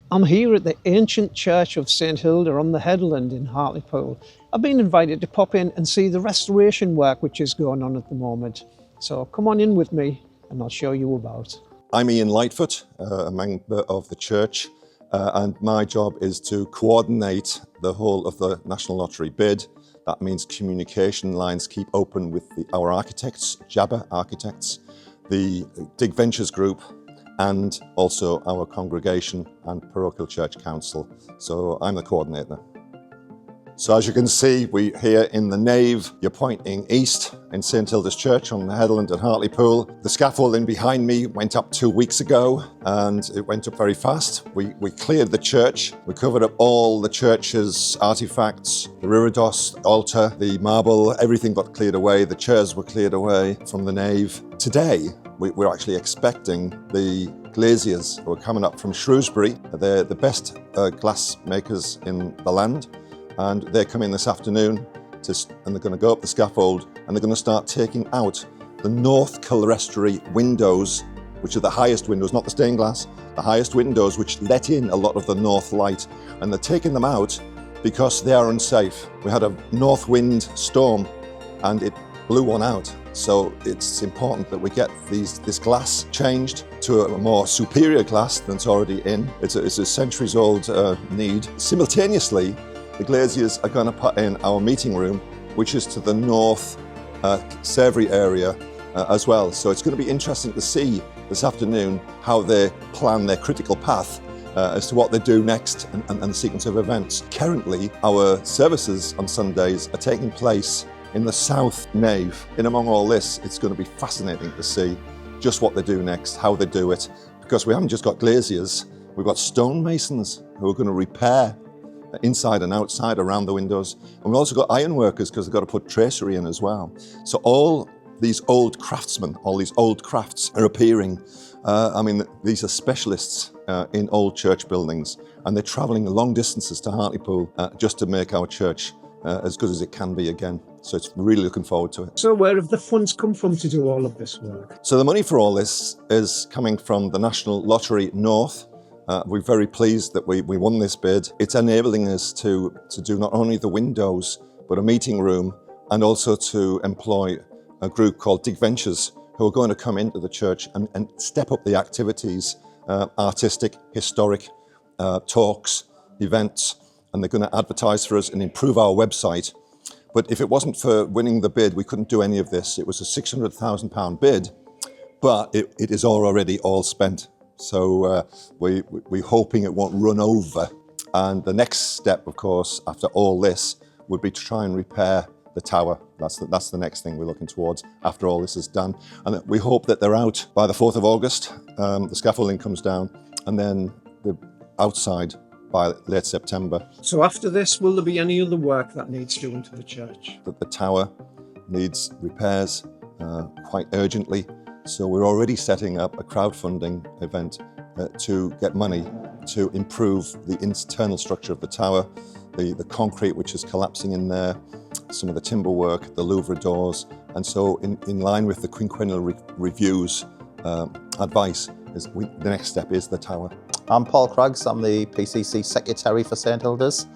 I'm here at the ancient church of St Hilda on the Headland in Hartlepool. I've been invited to pop in and see the restoration work which is going on at the moment. So come on in with me and I'll show you about. I'm Ian Lightfoot, a member of the church, and my job is to coordinate the whole of the National Lottery bid. That means communication lines keep open with our architects, Jabba Architects, the Dig Ventures Group, and also our congregation and parochial church council. So I'm the coordinator. So as you can see, we're here in the nave. You're pointing east in St Hilda's Church on the Headland at Hartlepool. The scaffolding behind me went up 2 weeks ago and it went up very fast. We cleared the church. We covered up all the church's artifacts, the reredos, altar, the marble, everything got cleared away. The chairs were cleared away from the nave. Today, we're actually expecting the glaziers who are coming up from Shrewsbury. They're the best glass makers in the land. And they're coming this afternoon and they're going to go up the scaffold and they're going to start taking out the north clerestory windows, which are the highest windows, not the stained glass, the highest windows which let in a lot of the north light. And they're taking them out because they are unsafe. We had a north wind storm and it blew one out. So it's important that we get this glass changed to a more superior glass than it's already in. It's a centuries old need. Simultaneously, the glaziers are going to put in our meeting room, which is to the north savoury area as well. So it's going to be interesting to see this afternoon how they plan their critical path as to what they do next and the sequence of events. Currently, our services on Sundays are taking place in the south nave. In among all this, it's going to be fascinating to see just what they do next, how they do it, because we haven't just got glaziers, we've got stonemasons who are going to repair inside and outside around the windows. And we've also got iron workers because they've got to put tracery in as well. So all these old craftsmen, all these old crafts are appearing. These are specialists in old church buildings and they're travelling long distances to Hartlepool just to make our church as good as it can be again. So it's really looking forward to it. So where have the funds come from to do all of this work? So the money for all this is coming from the National Lottery North. We're very pleased that we won this bid. It's enabling us to do not only the windows, but a meeting room, and also to employ a group called Dig Ventures, who are going to come into the church and step up the activities, artistic, historic, talks, events, and they're going to advertise for us and improve our website. But if it wasn't for winning the bid, we couldn't do any of this. It was a £600,000 bid, but it is already all spent. So we're hoping it won't run over. And the next step, of course, after all this, would be to try and repair the tower. That's the next thing we're looking towards after all this is done. And we hope that they're out by the 4th of August. The scaffolding comes down and then the outside by late September. So after this, will there be any other work that needs doing to the church? The tower needs repairs quite urgently. So we're already setting up a crowdfunding event to get money to improve the internal structure of the tower, the concrete which is collapsing in there, some of the timber work, the louvre doors. And so in line with the quinquennial review's advice, the next step is the tower. I'm Paul Craggs, I'm the PCC Secretary for St Hilda's.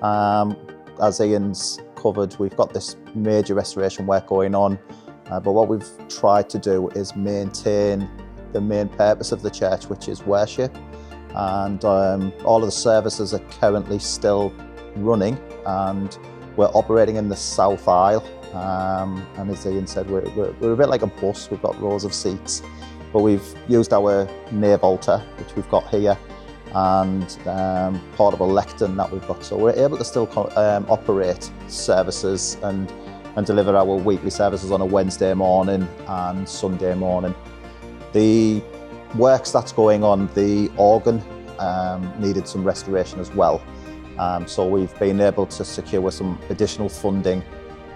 As Ian's covered, we've got this major restoration work going on. But what we've tried to do is maintain the main purpose of the church, which is worship. And all of the services are currently still running and we're operating in the south aisle. And as Ian said, we're a bit like a bus, we've got rows of seats. But we've used our nave altar, which we've got here, and portable lectern that we've got. So we're able to still operate services and deliver our weekly services on a Wednesday morning and Sunday morning. The works that's going on, the organ needed some restoration as well. So we've been able to secure some additional funding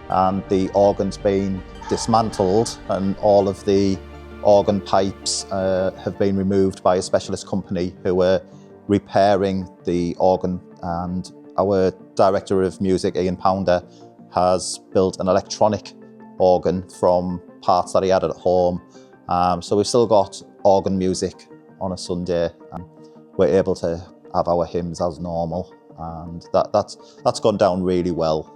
and the organ's been dismantled and all of the organ pipes have been removed by a specialist company who are repairing the organ, and our Director of Music, Ian Pounder, has built an electronic organ from parts that he had at home. So we've still got organ music on a Sunday. We're able to have our hymns as normal, and that's gone down really well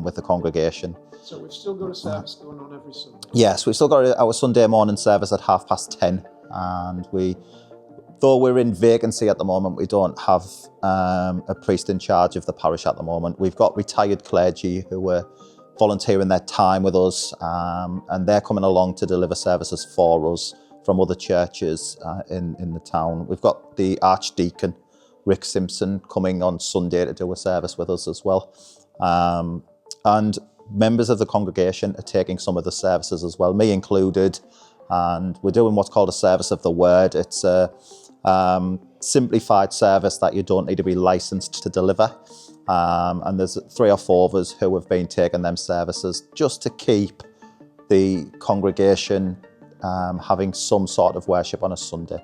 with the congregation. So we've still got a service going on every Sunday? Yes, we've still got our Sunday morning service at 10:30, and though we're in vacancy at the moment, we don't have a priest in charge of the parish at the moment. We've got retired clergy who are volunteering their time with us, and they're coming along to deliver services for us from other churches in the town. We've got the Archdeacon, Rick Simpson, coming on Sunday to do a service with us as well. And members of the congregation are taking some of the services as well, me included, and we're doing what's called a service of the word. It's a simplified service that you don't need to be licensed to deliver. And there's 3 or 4 of us who have been taking them services just to keep the congregation having some sort of worship on a Sunday.